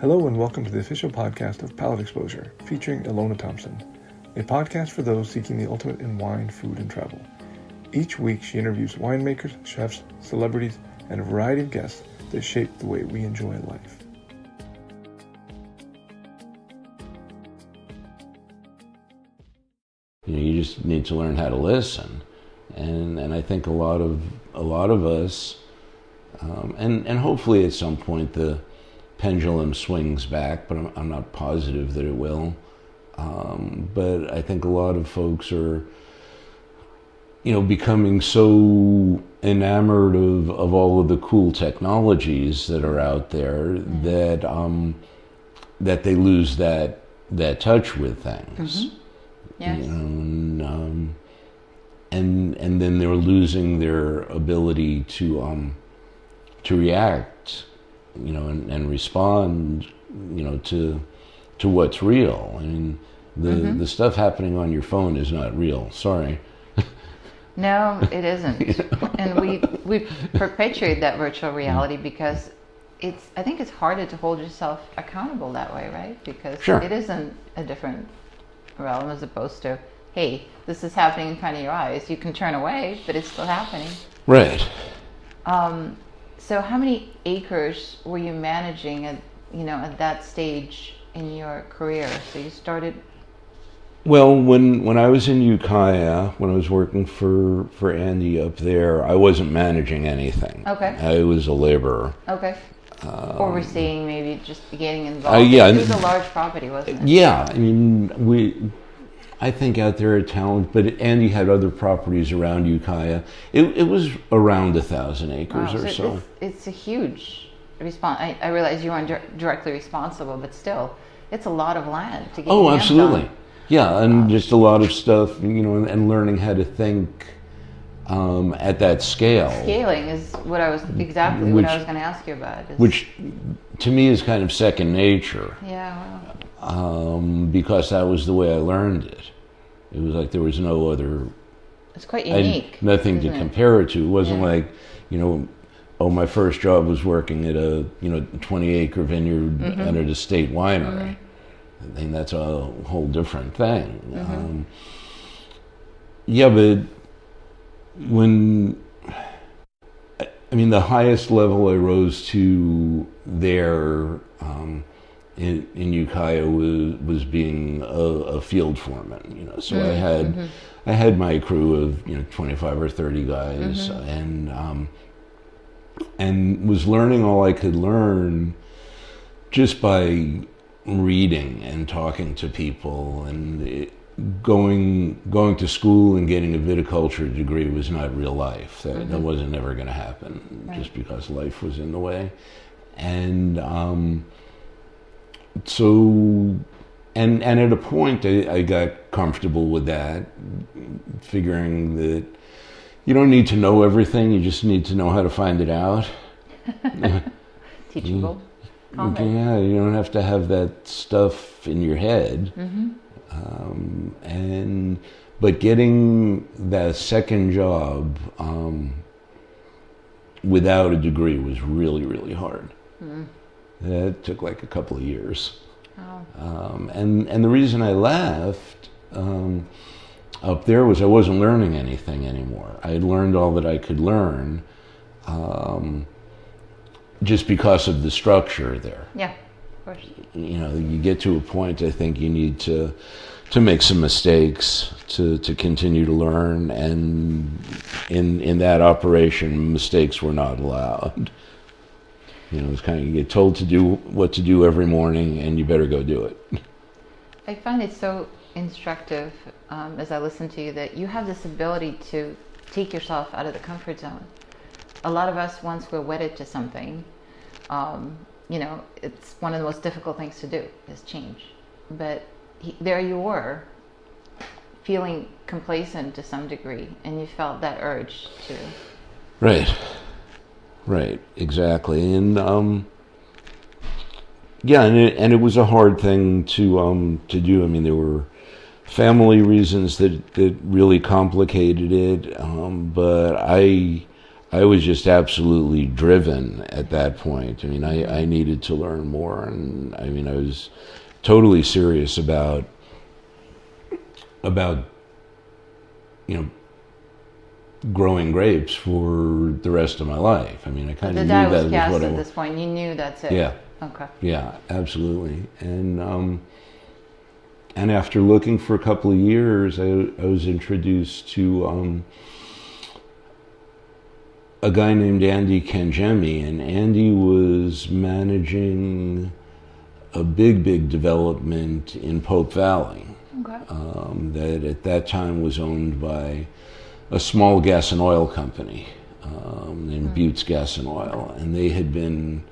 Hello and welcome to the official podcast of Palate Exposure, featuring Ilona Thompson, a podcast for those seeking the ultimate in wine, food, and travel. Each week she interviews winemakers, chefs, celebrities, and a variety of guests that shape the way we enjoy life. You just need to learn how to listen, and I think a lot of us, and hopefully at some point the pendulum swings back, but I'm not positive that it will. But I think a lot of folks are, becoming so enamored of all of the cool technologies that are out there that that they lose that touch with things. Mm-hmm. Yes. And then they're losing their ability to react, and respond, to what's real. I mean, the stuff happening on your phone is not real. Sorry. No, it isn't. And we perpetuate that virtual reality because I think it's harder to hold yourself accountable that way, right? Because it isn't a different realm as opposed to, hey, this is happening in front of your eyes. You can turn away, but it's still happening. Right. So how many acres were you managing at that stage in your career? So you started. Well, when I was in Ukiah, when I was working for Andy up there, I wasn't managing anything. Okay. I was a laborer. Okay. Overseeing, maybe just getting involved. Yeah. It was a large property, wasn't it? Yeah. I mean, I think out there at Talent, but Andy had other properties around Ukiah. It was around 1,000 acres or so. It's a huge response. I realize you weren't directly responsible, but still, it's a lot of land to get. Oh, absolutely. Yeah, and just a lot of stuff, and learning how to think at that scale. Scaling is what I was going to ask you about. Which, to me, is kind of second nature. Yeah. Wow. Because that was the way I learned it. It was like there was no other. It's quite unique. Nothing to compare it to. It wasn't like, my first job was working at a 20-acre vineyard at an estate winery. I think that's a whole different thing. But the highest level I rose to there in Ukiah was being a field foreman. So I had my crew of 25 or 30 guys, and was learning all I could learn just by reading and talking to people, and going to school and getting a viticulture degree was not real life. That wasn't never going to happen, just because life was in the way. And and at a point I got comfortable with that, figuring that you don't need to know everything, you just need to know how to find it out. Teachable. Yeah, you don't have to have that stuff in your head. But getting that second job without a degree was really, really hard. That took like a couple of years. Oh. And the reason I left up there was I wasn't learning anything anymore. I had learned all that I could learn. Just because of the structure there. Yeah, of course. You get to a point, I think you need to make some mistakes to continue to learn, and in that operation, mistakes were not allowed. It's kind of, you get told to do what to do every morning, and you better go do it. I find it so instructive as I listen to you that you have this ability to take yourself out of the comfort zone. A lot of us, once we're wedded to something, it's one of the most difficult things to do is change. But there you were, feeling complacent to some degree, and you felt that urge to. Right, exactly, and and it was a hard thing to do. I mean, there were family reasons that really complicated it, but I I was just absolutely driven at that point. I mean, I needed to learn more, and I mean, I was totally serious about growing grapes for the rest of my life. I mean, I kind of knew that was what I at this point. You knew that's it. Yeah. Okay. Yeah, absolutely. And after looking for a couple of years, I was introduced to a guy named Andy Kangemi, and Andy was managing a big development in Pope Valley. Okay. That at that time was owned by a small gas and oil company named Buttes Gas and Oil, and they had been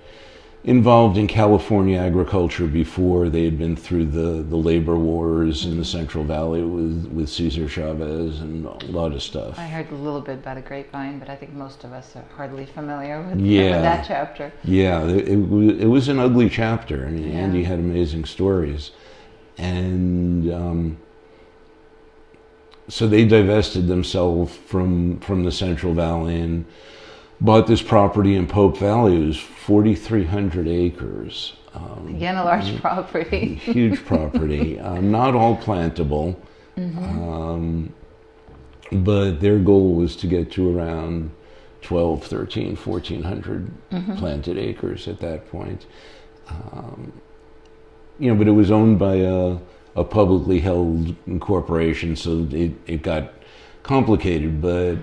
involved in California agriculture before. They had been through the labor wars in the Central Valley with Cesar Chavez and a lot of stuff. I heard a little bit about a grapevine, but I think most of us are hardly familiar with, with that chapter. Yeah, it was an ugly chapter. I mean, Andy had amazing stories. And so they divested themselves from the Central Valley and bought this property in Pope Valley. It was 4,300 acres. Again, a large property. Huge property. Not all plantable, but their goal was to get to around 12, 13, 1,400 planted acres at that point. But it was owned by a publicly held corporation, so it got complicated. But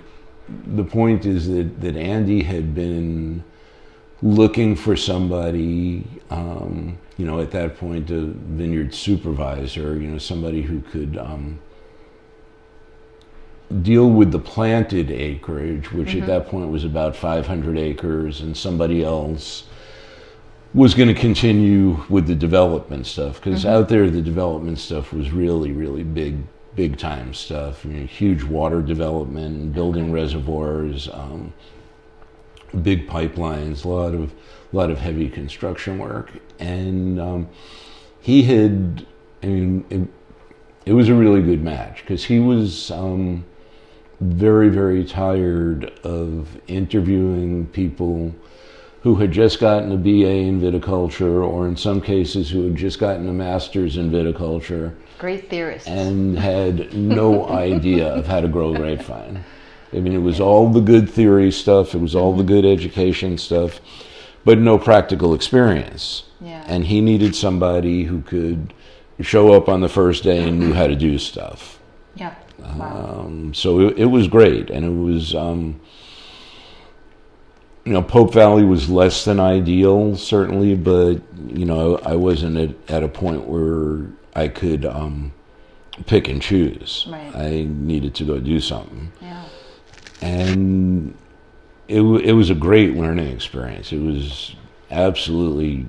the point is that Andy had been looking for somebody, at that point, a vineyard supervisor, somebody who could deal with the planted acreage, which at that point was about 500 acres, and somebody else was going to continue with the development stuff, because out there the development stuff was really big time stuff. I mean, huge water development, building reservoirs, big pipelines, a lot of heavy construction work. And he had, it was a really good match, because he was very tired of interviewing people who had just gotten a BA in viticulture, or in some cases who had just gotten a master's in viticulture. Great theorists. And had no idea of how to grow grapevine. I mean, it was all the good theory stuff, it was all the good education stuff, but no practical experience. Yeah. And he needed somebody who could show up on the first day and knew how to do stuff. Yeah. Wow. So it was great, and it was... Pope Valley was less than ideal, certainly, but, I wasn't at a point where I could pick and choose. Right. I needed to go do something. Yeah. And it was a great learning experience. It was absolutely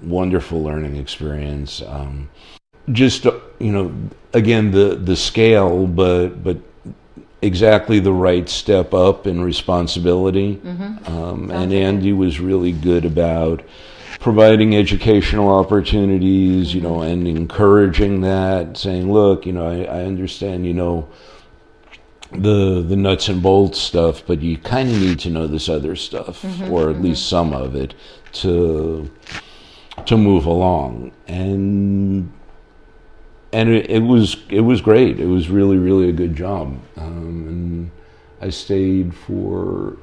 wonderful learning experience. Just, again, the scale, but exactly the right step up in responsibility. And Andy was really good about providing educational opportunities, and encouraging that, saying, look, I understand, the nuts and bolts stuff, but you kind of need to know this other stuff, or at least some of it, to move along. And it was great. It was really a good job. And I stayed for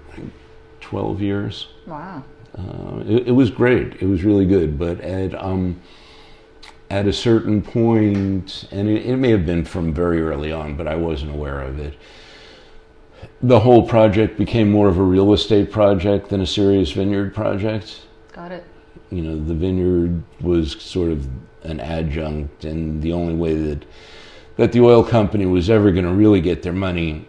12 years. Wow. It was great. It was really good. But at a certain point, and it may have been from very early on, but I wasn't aware of it, the whole project became more of a real estate project than a serious vineyard project. Got it. The vineyard was sort of an adjunct, and the only way that the oil company was ever going to really get their money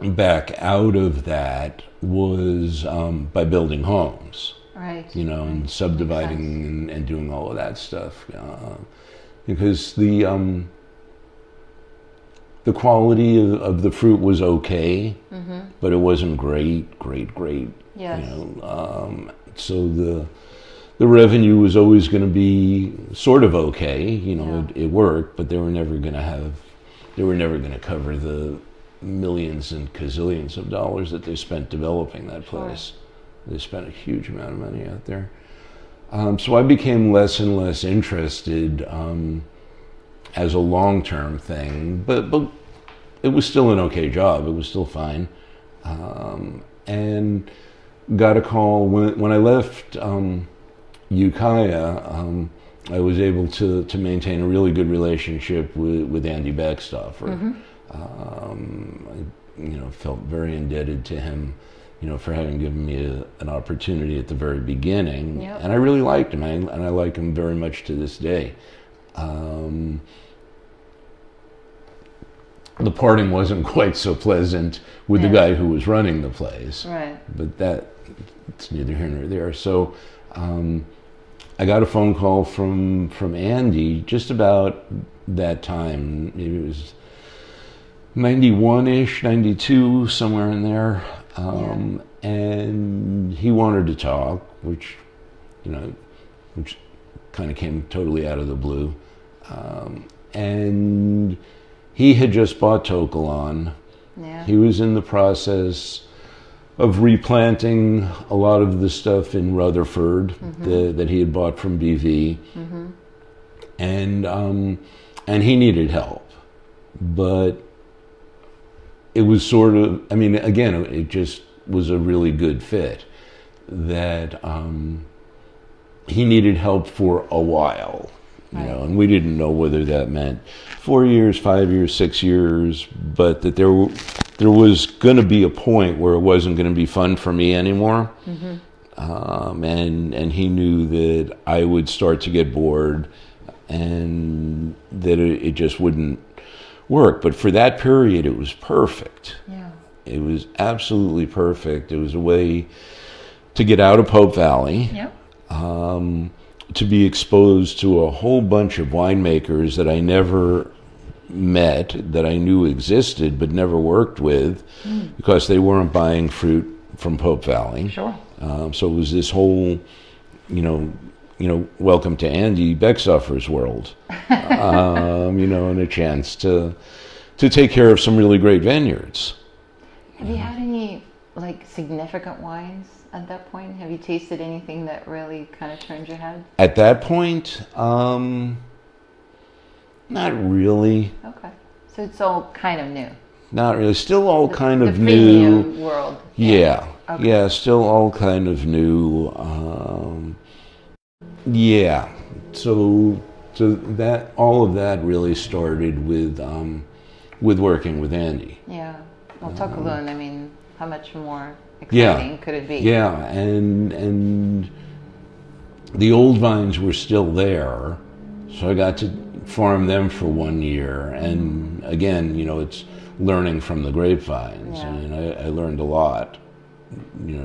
back out of that was by building homes. Right. And subdividing and doing all of that stuff. Because the quality of the fruit was okay, but it wasn't great. Yes. So the revenue was always going to be sort of okay. It worked, but they were never going to cover millions and gazillions of dollars that they spent developing that place. Sure. They spent a huge amount of money out there. So I became less and less interested as a long-term thing, but it was still an okay job. It was still fine. And got a call when I left Ukiah. I was able to maintain a really good relationship with Andy Beckstoffer. I felt very indebted to him, for having given me an opportunity at the very beginning. Yep. And I really liked him, and I like him very much to this day. The parting wasn't quite so pleasant with the guy who was running the place. Right. But it's neither here nor there. So I got a phone call from Andy just about that time. It was 91-ish, 92, somewhere in there. And he wanted to talk, which kind of came totally out of the blue. And he had just bought Tokelon. Yeah. He was in the process of replanting a lot of the stuff in Rutherford that he had bought from BV. And he needed help. But it was sort of, again, it just was a really good fit that he needed help for a while. And we didn't know whether that meant 4 years, 5 years, 6 years, but that there was going to be a point where it wasn't going to be fun for me anymore. And he knew that I would start to get bored and that it just wouldn't work. But for that period, it was perfect. Yeah. It was absolutely perfect. It was a way to get out of Pope Valley. Yep. To be exposed to a whole bunch of winemakers that I never met, that I knew existed but never worked with, because they weren't buying fruit from Pope Valley. Sure. So it was this whole, welcome to Andy Beckstoffer's world, and a chance to take care of some really great vineyards. Have you had any significant wines at that point? Have you tasted anything that really kind of turned your head? At that point, not really. Okay. So it's all kind of new. Not really. Still all kind of the new. premium world. Yeah. Okay. Yeah, still all kind of new. So that all of that really started with working with Andy. Yeah. Well, Tokelon, how much more exciting could it be? Yeah, and the old vines were still there, so I got to farm them for 1 year. And again, it's learning from the grapevines. Yeah. I learned a lot,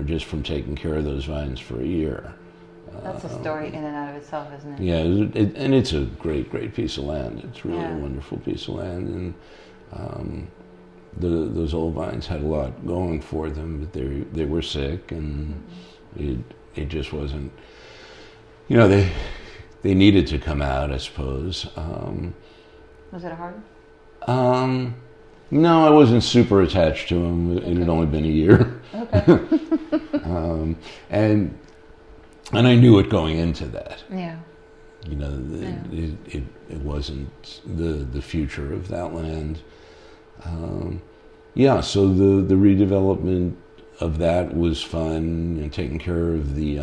just from taking care of those vines for a year. That's a story in and out of itself, isn't it? Yeah, and it's a great, great piece of land. It's really a wonderful piece of land, and those old vines had a lot going for them, but they were sick, and it just wasn't. They needed to come out, I suppose. Was it hard? No, I wasn't super attached to them. It had only been a year. Okay. And I knew it going into that. Yeah. It wasn't the future of that land. So the redevelopment of that was fun, and taking care of the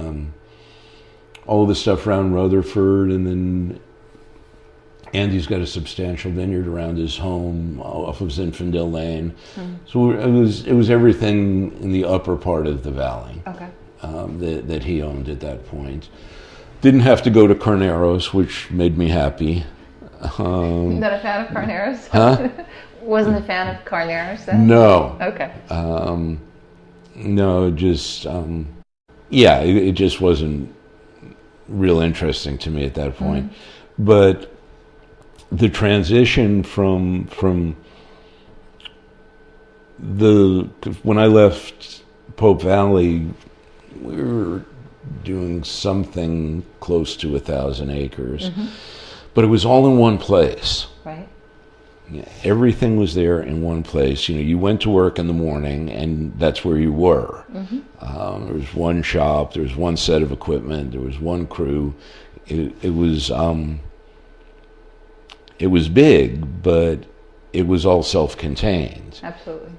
all the stuff around Rutherford, and then Andy's got a substantial vineyard around his home off of Zinfandel Lane. So it was everything in the upper part of the valley. Okay. That he owned at that point. Didn't have to go to Carneros, which made me happy. Not a fan of Carneros? Huh? Wasn't a fan of Carneros then? No. Okay. No, just it just wasn't real interesting to me at that point. But the transition from when I left Pope Valley, we were doing something close to 1,000 acres, but it was all in one place. Right. Yeah, everything was there in one place. You went to work in the morning, and that's where you were. There was one shop, there was one set of equipment, there was one crew. It was big, but it was all self-contained. Absolutely.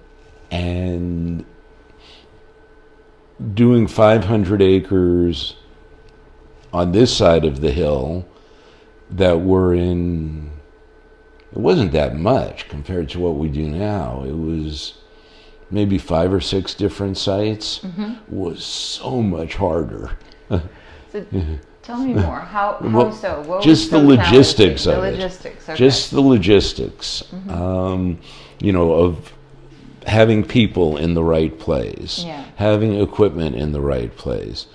And doing 500 acres on this side of the hill that were in, it wasn't that much compared to what we do now. It was maybe 5 or 6 different sites. Was so much harder. So tell me more. How so? What just the logistics of it. Okay. Just the logistics. Of having people in the right place, having equipment in the right place.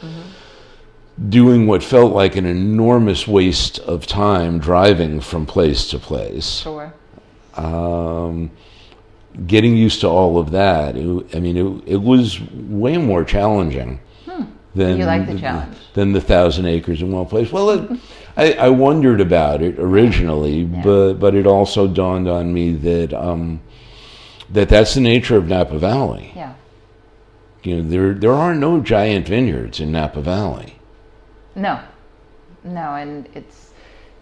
Doing what felt like an enormous waste of time driving from place to place. Sure. Getting used to all of that. It was way more challenging than you like the challenge than the 1,000 acres in one place. Well, I wondered about it originally, but it also dawned on me that that's the nature of Napa Valley. Yeah. There are no giant vineyards in Napa Valley. No, and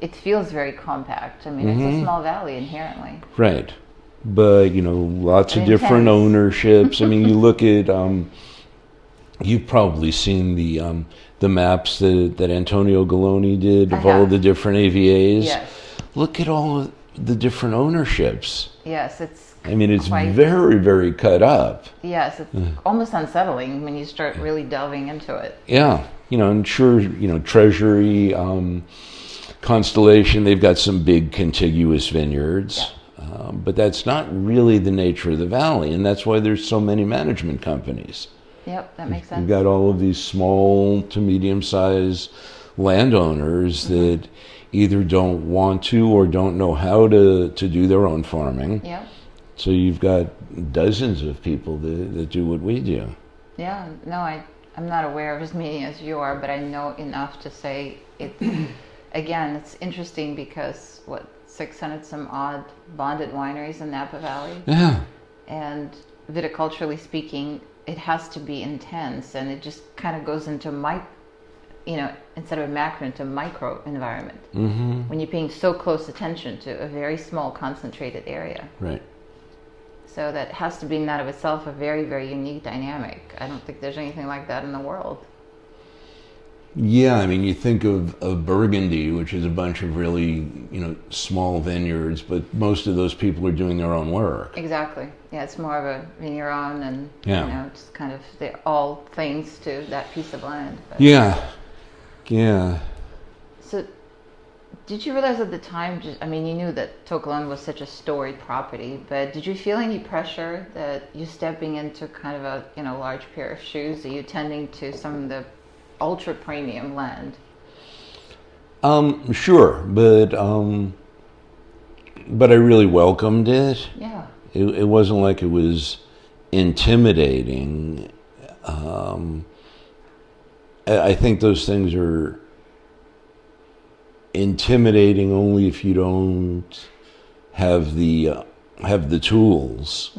it feels very compact. It's a small valley inherently. Right, but lots of different ownerships. You look at you've probably seen the maps that Antonio Galloni did of all the different AVAs. Yes. Look at all of the different ownerships. Yes, it's. It's very, very cut up. Yes, it's almost unsettling when you start really delving into it. Yeah. And sure, Treasury, Constellation, they've got some big contiguous vineyards, but that's not really the nature of the valley, and that's why there's so many management companies. Yep, that makes sense. You've got all of these small to medium-sized landowners that either don't want to or don't know how to do their own farming. Yeah. So you've got dozens of people that do what we do. Yeah, no, I'm not aware of as many as you are, but I know enough to say it. Again, it's interesting because 600 some odd bonded wineries in Napa Valley. Yeah. And viticulturally speaking, it has to be intense, and it just kind of goes into instead of a macro, into micro environment. When you're paying so close attention to a very small concentrated area. Right. So that has to be in that of itself a very, very unique dynamic. I don't think there's anything like that in the world. Yeah, you think of Burgundy, which is a bunch of really, small vineyards, but most of those people are doing their own work. Exactly. Yeah, it's more of a vigneron, and it's kind of they're all things to that piece of land. But. Yeah. So, did you realize at the time? You knew that Tokelon was such a storied property, but did you feel any pressure that you're stepping into kind of a large pair of shoes? Are you tending to some of the ultra premium land? Sure, but I really welcomed it. Yeah. It wasn't like it was intimidating. I think those things are intimidating only if you don't have the tools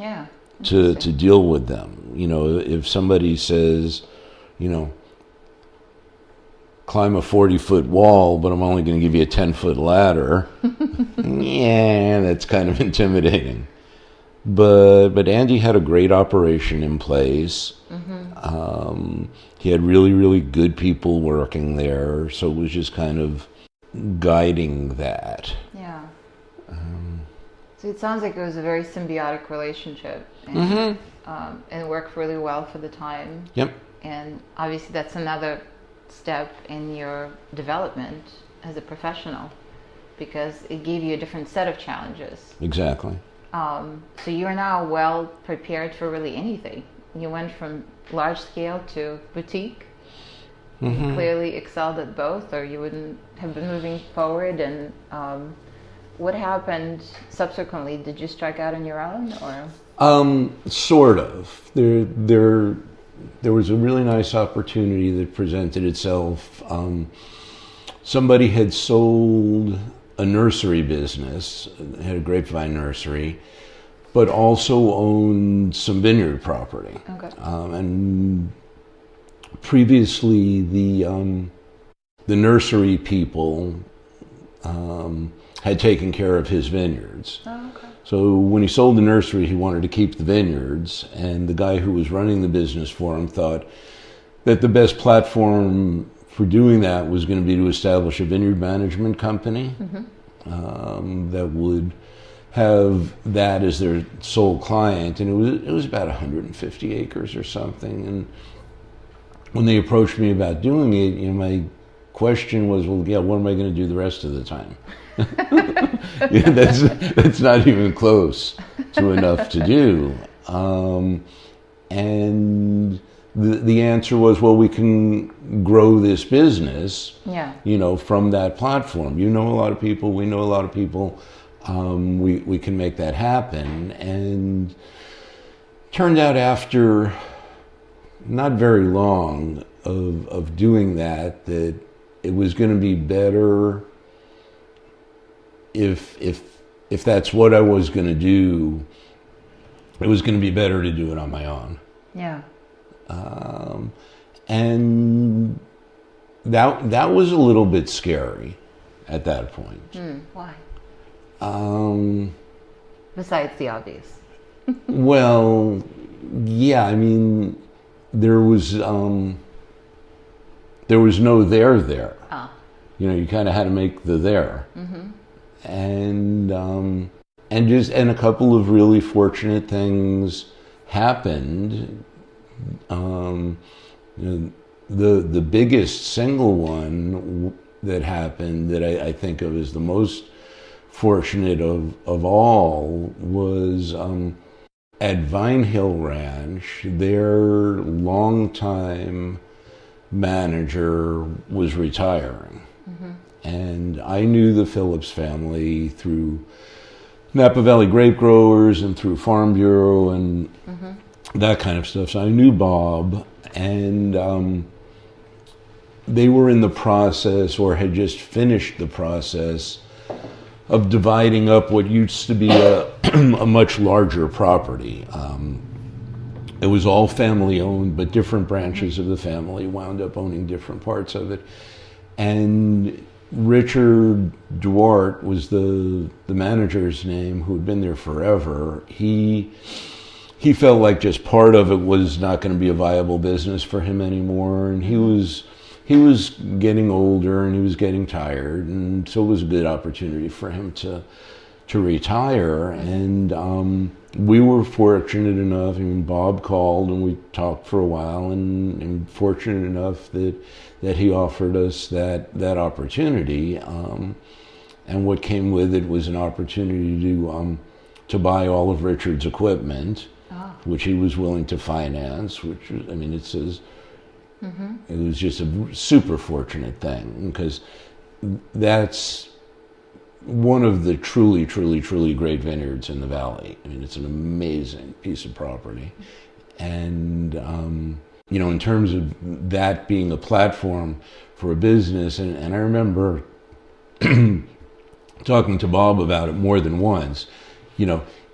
to deal with them. If somebody says, climb a 40-foot wall, but I'm only going to give you a 10-foot ladder, yeah, that's kind of intimidating. But Andy had a great operation in place. He had really, really good people working there, so it was just kind of guiding that. Yeah. So it sounds like it was a very symbiotic relationship, and worked really well for the time. Yep. And obviously that's another step in your development as a professional, because it gave you a different set of challenges. Exactly. So you're now well prepared for really anything. You went from large scale to boutique. You clearly excelled at both, or you wouldn't have been moving forward. And what happened subsequently? Did you strike out on your own, or? Sort of. There was a really nice opportunity that presented itself. Somebody had sold a nursery business, had a grapevine nursery, but also owned some vineyard property. Okay. And previously, the nursery people had taken care of his vineyards. Oh, okay. So when he sold the nursery, he wanted to keep the vineyards, and the guy who was running the business for him thought that the best platform for doing that was going to be to establish a vineyard management company that would have that as their sole client, and it was about 150 acres or something. And when they approached me about doing it, my question was, well, yeah, what am I going to do the rest of the time? Yeah, that's not even close to enough to do. And the answer was, well, we can grow this business, from that platform. You know a lot of people, we know a lot of people. We can make that happen. And turned out after not very long of doing that it was going to be better if that's what I was going to do, it was going to be better to do it on my own. Yeah. And that was a little bit scary at that point. Why? Besides the obvious. Well, yeah, I mean, there was no there. Ah. You kind of had to make the there. And a couple of really fortunate things happened. The biggest single one that happened that I think of as the most fortunate of all was at Vine Hill Ranch. Their longtime manager was retiring. And I knew the Phillips family through Napa Valley grape growers and through Farm Bureau and that kind of stuff. So I knew Bob, and they were in the process, or had just finished the process, of dividing up what used to be a much larger property. It was all family owned, but different branches of the family wound up owning different parts of it. And Richard Duarte was the manager's name, who had been there forever. He felt like just part of it was not going to be a viable business for him anymore, and he was getting older and he was getting tired, and so it was a good opportunity for him to retire. And we were fortunate enough. I mean, Bob called and we talked for a while, and fortunate enough that he offered us that opportunity. And what came with it was an opportunity to buy all of Richard's equipment, which he was willing to finance. Which was, I mean, it says it was just a super fortunate thing, because that's one of the truly, truly, truly great vineyards in the valley. I mean, it's an amazing piece of property. And, in terms of that being a platform for a business, and I remember talking to Bob about it more than once,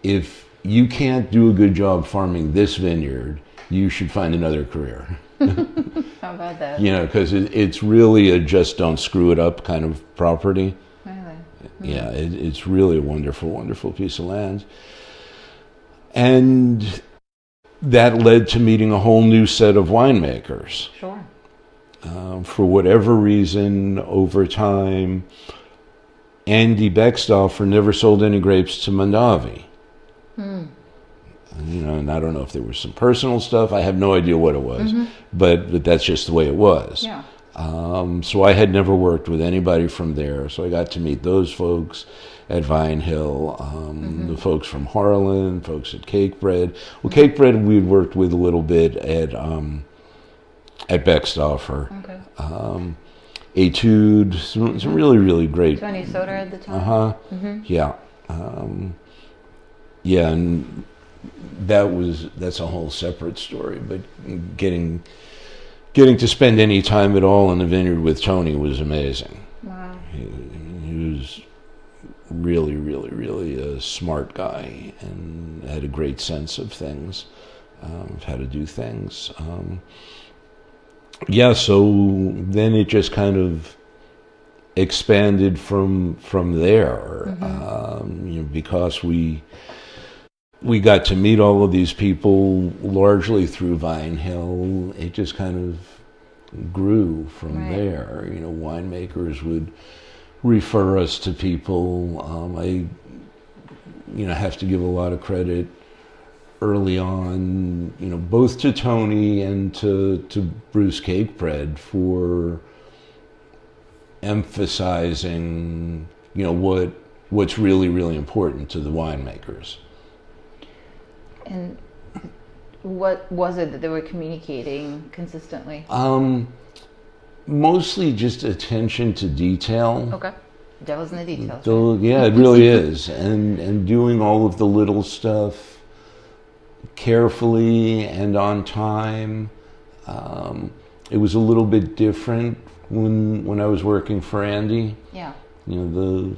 if you can't do a good job farming this vineyard, you should find another career. How about that? Because it's really a just don't screw it up kind of property. Yeah, it's really a wonderful, wonderful piece of land. And that led to meeting a whole new set of winemakers. Sure. For whatever reason, over time, Andy Beckstoffer never sold any grapes to Mondavi. And I don't know if there was some personal stuff. I have no idea what it was, but that's just the way it was. Yeah. So I had never worked with anybody from there, so I got to meet those folks at Vine Hill, the folks from Harlan, folks at Cake Bread. Well, Cake Bread we'd worked with a little bit at Beckstoffer. Okay. Etude, some really, really great. Tony Soder at the time? Yeah. Yeah, and that's a whole separate story, but getting to spend any time at all in the vineyard with Tony was amazing. Wow. He was really, really, really a smart guy and had a great sense of things, of how to do things. So then it just kind of expanded from there, because we got to meet all of these people largely through Vine Hill. It just kind of grew from there. Winemakers would refer us to people. I have to give a lot of credit early on, both to Tony and to Bruce Cakebread for emphasizing, what's really, really important to the winemakers. And what was it that they were communicating consistently? Mostly just attention to detail. Okay. Devil's in the details. Right? Yeah, it really is. And doing all of the little stuff carefully and on time. It was a little bit different when I was working for Andy. Yeah. The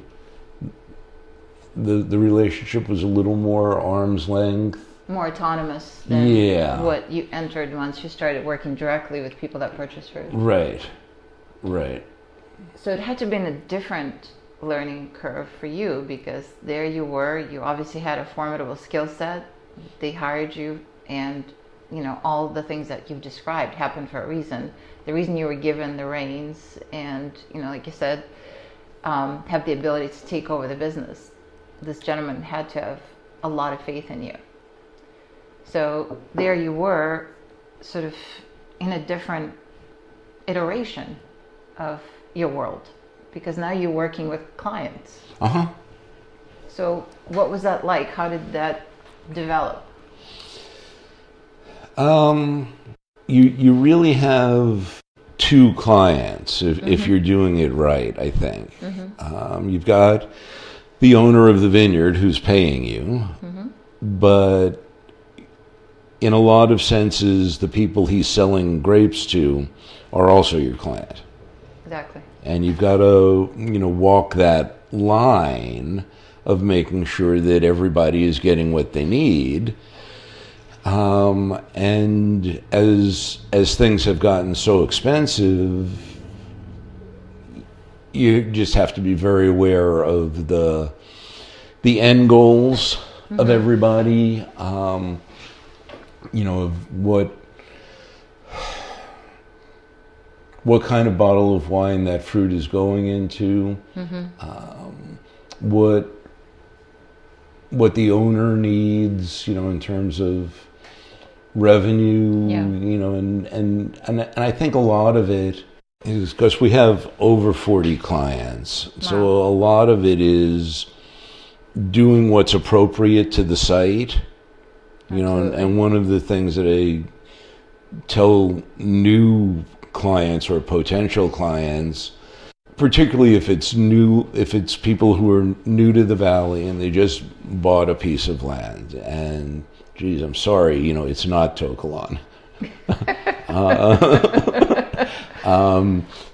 relationship was a little more arm's length. More autonomous than what you entered once you started working directly with people that purchase fruit. Right. So it had to have been a different learning curve for you, because there you were, you obviously had a formidable skill set. They hired you, and all the things that you've described happened for a reason. The reason you were given the reins and, like you said, have the ability to take over the business. This gentleman had to have a lot of faith in you. So there you were, sort of in a different iteration of your world, because now you're working with clients. So what was that like? How did that develop? You really have two clients if you're doing it right, I think. You've got the owner of the vineyard who's paying you, but in a lot of senses, the people he's selling grapes to are also your client. Exactly. And you've got to, walk that line of making sure that everybody is getting what they need. And as things have gotten so expensive, you just have to be very aware of the end goals of everybody. Of what kind of bottle of wine that fruit is going into, what the owner needs, in terms of revenue, and I think a lot of it is because we have over 40 clients. Wow. So a lot of it is doing what's appropriate to the site. And one of the things that I tell new clients or potential clients, particularly if it's people who are new to the valley and they just bought a piece of land, and geez, I'm sorry, it's not Tokelon.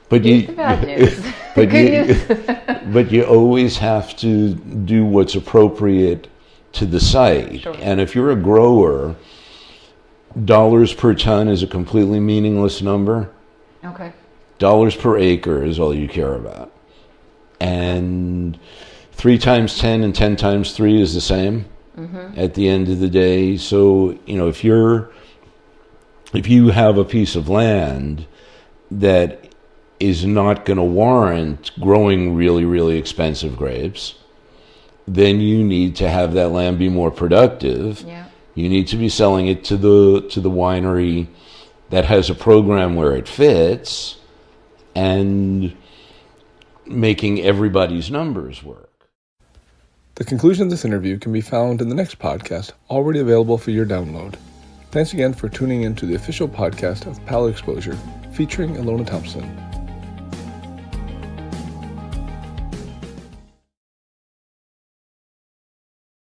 But here's the bad news. But you always have to do what's appropriate to the site. Sure. And if you're a grower, dollars per ton is a completely meaningless number. Okay. Dollars per acre is all you care about. And 3 times 10 and 10 times 3 is the same at the end of the day. So, if you have a piece of land that is not going to warrant growing really, really expensive grapes, then you need to have that land be more productive. Yeah. You need to be selling it to the winery that has a program where it fits, and making everybody's numbers work. The conclusion of this interview can be found in the next podcast, already available for your download. Thanks again for tuning in to the official podcast of Palate Exposure, featuring Ilona Thompson.